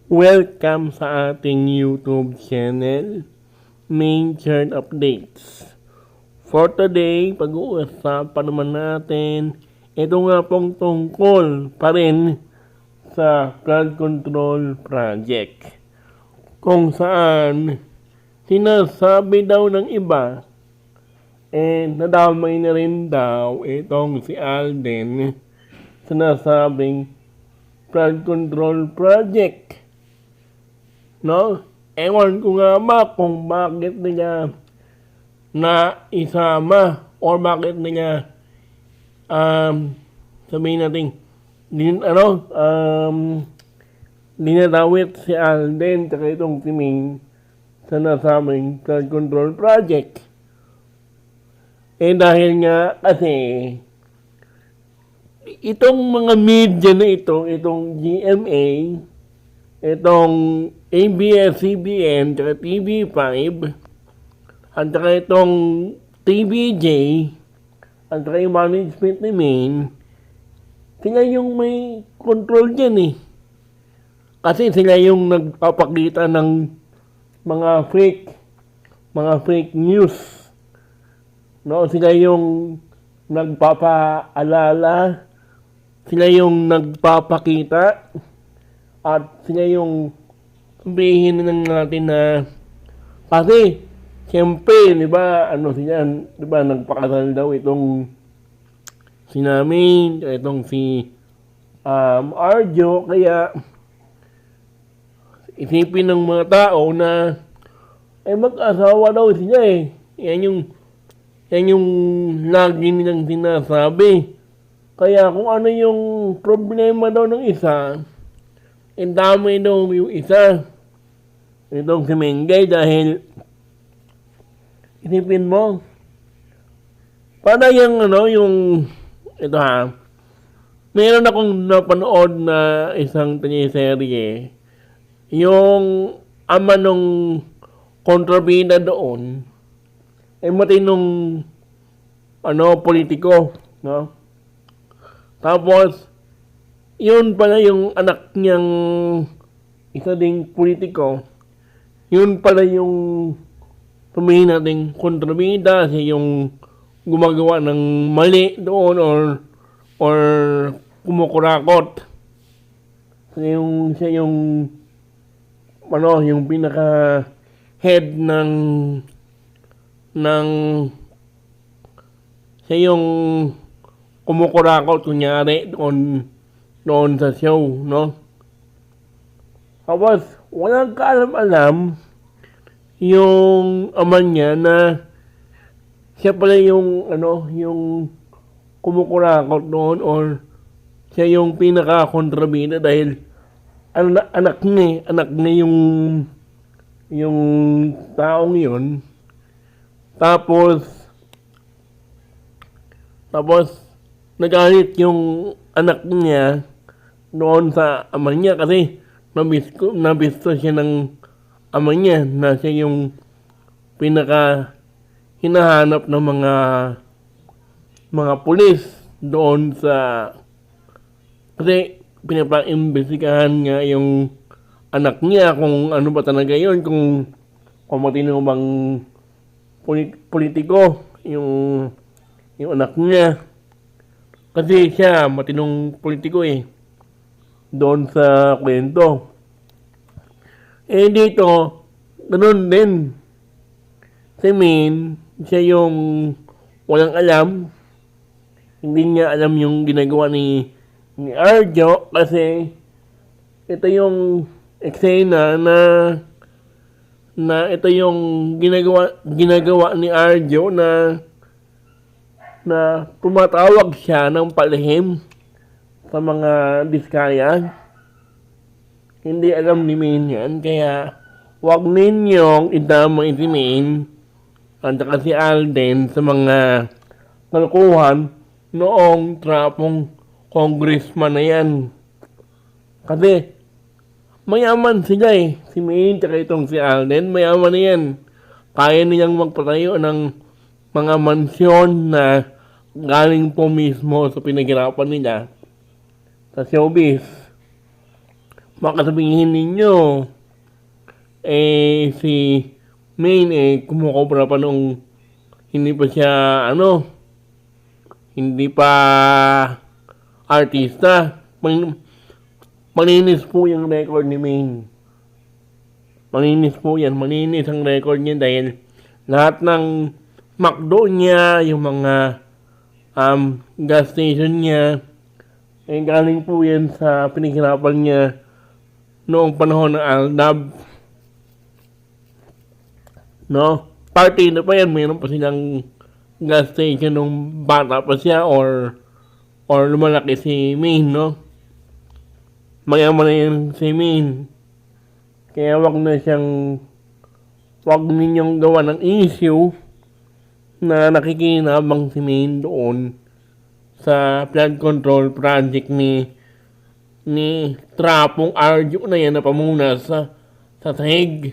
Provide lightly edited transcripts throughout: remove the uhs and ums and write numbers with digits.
Welcome sa ating YouTube channel, Main Chart Updates. For today, pag-uusapan naman natin, ito nga pong tungkol pa rin sa flood control project. Kung saan, sinasabi daw ng iba, nadamay na rin daw itong si Alden, sinasabing flood control project. No? Ewan ko nga ba kung bakit nila na isama or bakit nila sabihin natin dinadawit si Alden tsaka itong si Ming sa nasabing flood control project. Dahil nga kasi itong mga media na itong GMA, itong ABS-CBN, tsaka TV5, at saka itong TVJ, at saka yung management ni Main, sila yung may control dyan eh. Kasi sila yung nagpapakita ng mga fake news. No, sila yung nagpapaalala, sila yung nagpapakita, at sila yung sabihin na natin na kasi siyempre, di ba, nagpakasal daw itong si namin, itong si Arjo, kaya isipin ng mga tao na mag-asawa daw sila eh. Yan yung lagi nilang sinasabi. Kaya kung ano yung problema daw ng isa, dami daw yung isa. Itong si Mengay dahil isipin mo, para meron akong napanood na isang teleserye, yung ama nung kontrabida doon, matinong politiko, no? Tapos, yun pala yung anak niyang isa ding politiko, yun pala yung sabihin natin kontrabida, siya yung gumagawa ng mali doon or kumukurakot. Siya yung pinaka head ng siya yung kumukurakot kunyari doon sa show, no? Tapos, walang kaalam-alam yung ama niya na siya pala yung kumukurakot doon or siya yung pinaka-kontrabida dahil anak niya yung taong yun. Tapos nagalit yung anak niya doon sa ama niya kasi nabisto siya ng ama niya na siya yung pinaka hinahanap ng mga pulis doon sa kasi pinapaimbestigahan nga yung anak niya kung ano ba talaga yun, kung matino bang politiko yung anak niya. Kasi siya matinong politiko eh doon sa kwento. Dito ganun din si Min, siya yung walang alam, hindi niya alam yung ginagawa ni Arjo kasi ito yung eksena na ito yung ginagawa ni Arjo na tumatawag siya ng palihim sa mga diskaya. Hindi alam ni Min yan, kaya huwag ninyong idamay si Min at saka si Alden sa mga kalukuhan noong trapong congressman na yan. Kasi mayaman sila eh. Si Min at itong si Alden, mayaman na yan. Kaya nilang magpatayo ng mga mansyon na galing po mismo sa pinaghirapan nila sa showbiz. baka sabihin ninyo, si Main, kumukobra pa nung hindi pa siya, hindi pa artista. Malinis po yung record ni Main. Malinis po yan. Malinis ang record niya dahil lahat ng McDo niya, yung mga gas station niya, galing po yan sa pinaghirapan niya noong panahon ng Aldab. No? Party na pa yan. Mayroon pa silang gas station nung bata pa siya or lumalaki si Main, no? Mayaman na yan si Main. Kaya wag ninyong gawa ng issue na nakikinabang si Main doon sa flood control project ni Trapong Arjo na yan na pamunas sa sahig.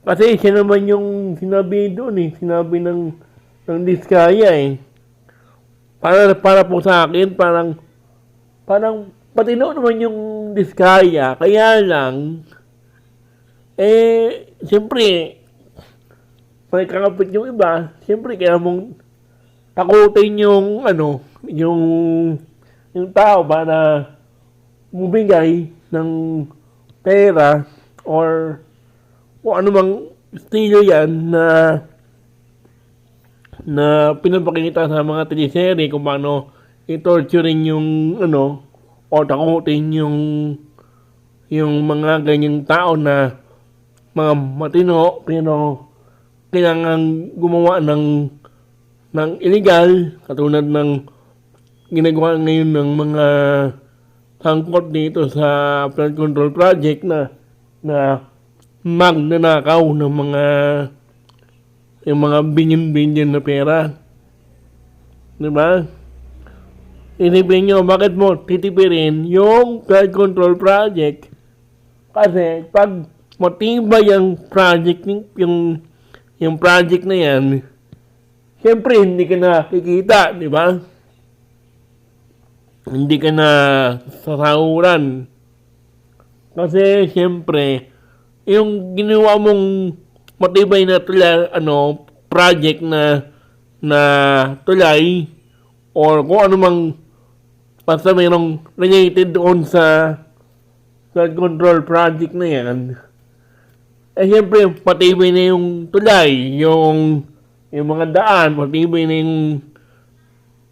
Kasi siya naman yung sinabi doon sinabi ng Diskaya Para po sa akin, parang patino naman yung Diskaya. Kaya lang, siyempre, may kakapit yung iba, siyempre kaya mong takutin yung tao para bumigay ng pera or kung ano mang estilo yan na pinapakita sa mga teleserye kung paano i-torturing yung o takutin yung mga ganyang tao na mga matino pero kailangan gumawa ng illegal katulad ng ginagawa ngayon ng mga sangkot dito sa flood control project na magnanakaw ng yung mga billion na pera. Diba? Isipin nyo, bakit mo titipirin yung flood control project? Kasi pag matibay yung project, yung project na yan, siyempre hindi ka na kikita, di ba? Hindi ka na sasahuran. Kasi siyempre, yung ginawa mong matibay na project na tulay or kung ano mang basta mayroong related doon sa flood control project na yan, siyempre matibay na yung tulay, yung mga daan, matibay na yung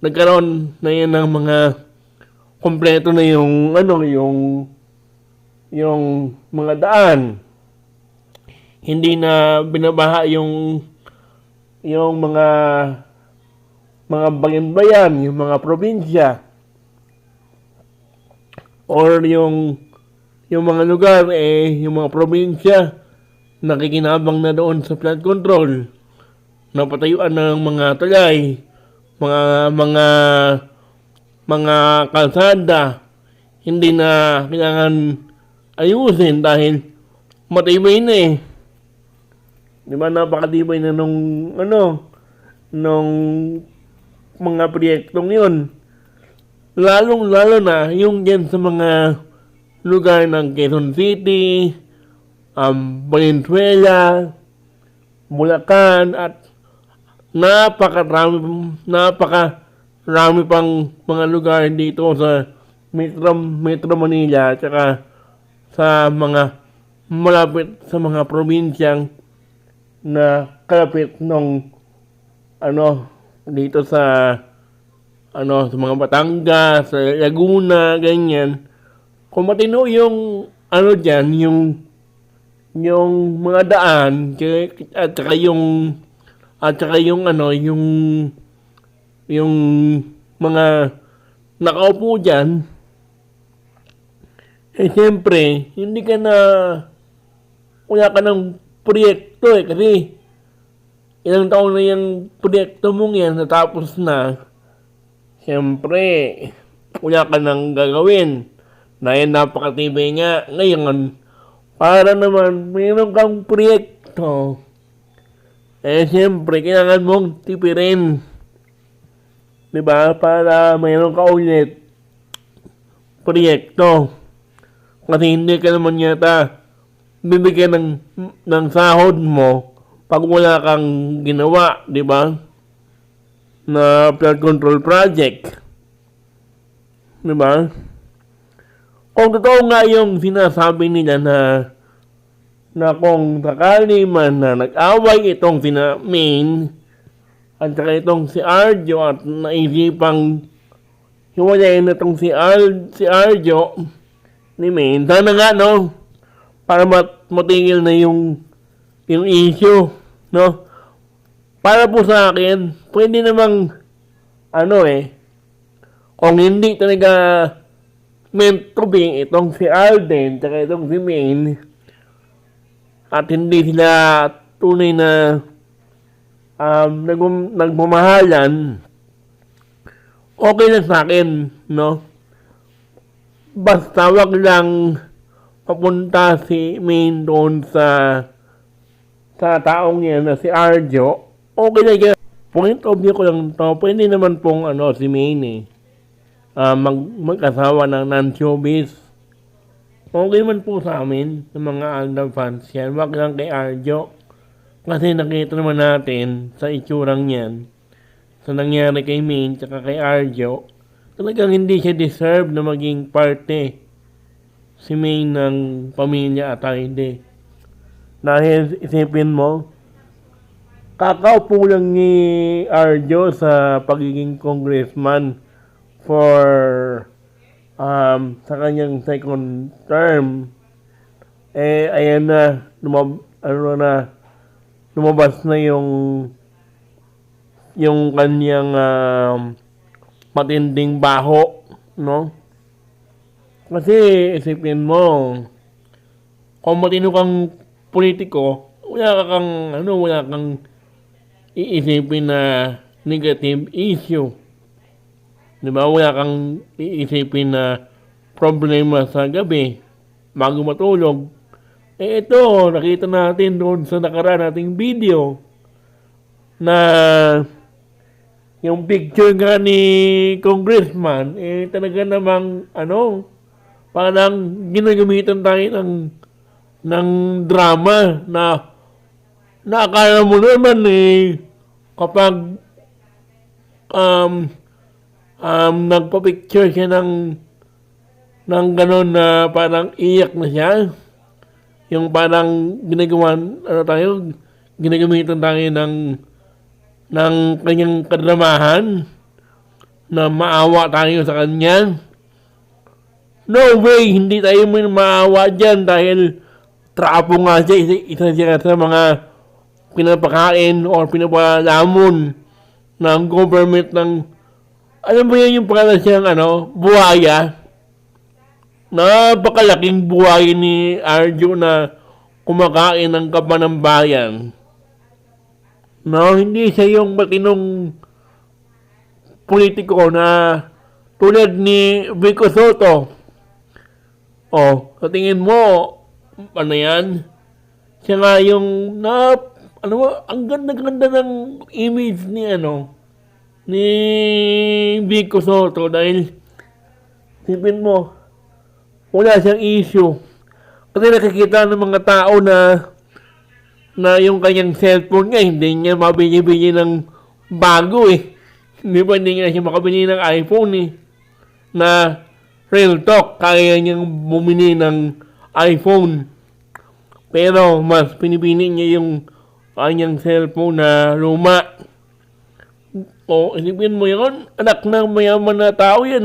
nagkaroon na yan ng mga kompleto na yung mga daan. Hindi na binabaha yung mga bayan-bayan, yung mga probinsya or yung mga lugar yung mga probinsya nakikinabang na doon sa flood control, napatayuan ng mga tulay, mga kalsada, hindi na kailangan ayusin dahil matibay na Di ba napakatibay na nung mga proyektong yun. Lalong-lalo na yung dyan sa mga lugar ng Quezon City, Valenzuela, Bulacan, at napakarami pang mga lugar dito sa Metro Manila at saka sa mga malapit sa mga probinsyang na kalapit nung dito sa mga Batangas, sa Laguna, ganyan. Kung matino yung dyan, yung mga daan at saka yung mga nakaupo dyan, siyempre hindi ka na wala ka ng proyekto kasi ilang taon na yung proyekto mong yan natapos na. Siyempre wala ka nang gagawin dahil napakatibay nga ngayon para naman mayroon kang proyekto siyempre kailangan mong tipirin, diba, para mayroon ka ulit proyekto. Kasi hindi ka naman yata bibigyan ng sahod mo pag wala kang ginawa, di ba? Na flood control project. Di ba? Kung totoo nga yung sinasabi nila na kung sakali man na nag-away itong sina Main at saka itong si Arjo at naisipang hiwalayin na itong si Arjo ni Main, sana nga no, para matigil na yung issue, no? Para po sa akin, pwede namang kung hindi talaga meant to be itong si Alden at itong si Main at hindi sila tunay na nagmamahalan, okay lang sa akin, no? Basta wag lang papunta si Main doon sa taong yan na si Arjo, okay lang yan. Point of view ko lang to, pwede naman pong si Main mag-asawa ng non-showbiz. Okay man po sa amin, ng mga Aldab fans yan. Wag lang kay Arjo. Kasi nakita naman natin sa itsurang yan, sa nangyari kay Main tsaka kay Arjo, talagang hindi siya deserve na maging parte si Main ng pamilya at hindi. Dahil isipin mo, kakaupo lang ni Arjo sa pagiging congressman for sa kanyang second term, ayan na, lumabas na yung kanyang matinding baho, no? Kasi isipin mo, kung matino kang politiko, wala kang iisipin na negative issue. Diba? Wala kang iisipin na problema sa gabi bago matulog. Ito, nakita natin doon sa nakaraan nating video na yung picture nga ni Congressman, talaga namang, parang ginagamitan tayo ng drama na akala mo naman kapag nagpa-picture siya ng gano'n na parang iyak na siya. Yung parang ginagamitan tayo ng kanyang kadramahan na maawa tayo sa kanya. No way, hindi tayo maawa dyan dahil trapo nga siya, isa siya sa mga pinapakain o pinapalamon ng government ng, alam mo yan yung pangalan siyang buhaya. Napakalaking buhay ni Arjo na kumakain ng kaba ng bayan. No, hindi siya yung matinong politiko na tulad ni Vico Soto. Sa tingin mo, yan? Siya nga yung, ang ganda-ganda ng image ni Vico Soto dahil, sipin mo, wala siyang issue. Kasi nakikita ng mga tao na yung kanyang cellphone nga, hindi niya mabili-bili ng bago Hindi niya siya makabili ng iPhone Na real talk, kaya niyang bumili ng iPhone. Pero mas pinipili niya yung kanyang cellphone na luma. Isipin mo yun, anak ng mayaman na tao yan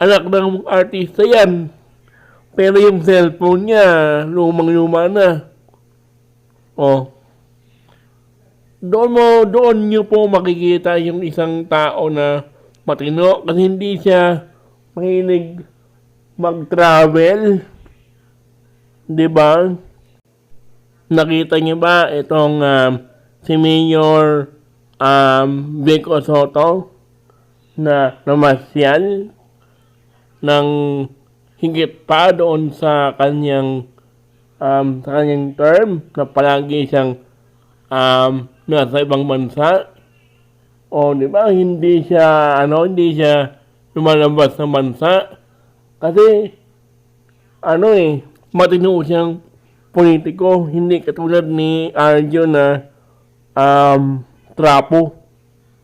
anak ng artista yan. Pero yung cellphone niya, lumang-luma na. Doon niyo po makikita yung isang tao na matino kasi hindi siya mahilig mag-travel. Diba? Nakita niyo ba itong si Mayor Vico Soto na namasyal ng higit pa doon sa kanyang term na palagi siyang nasa ibang bansa. Di ba hindi siya lumalabas ng bansa kasi ano eh, matino siyang politiko, hindi katulad ni Arjo na trapo.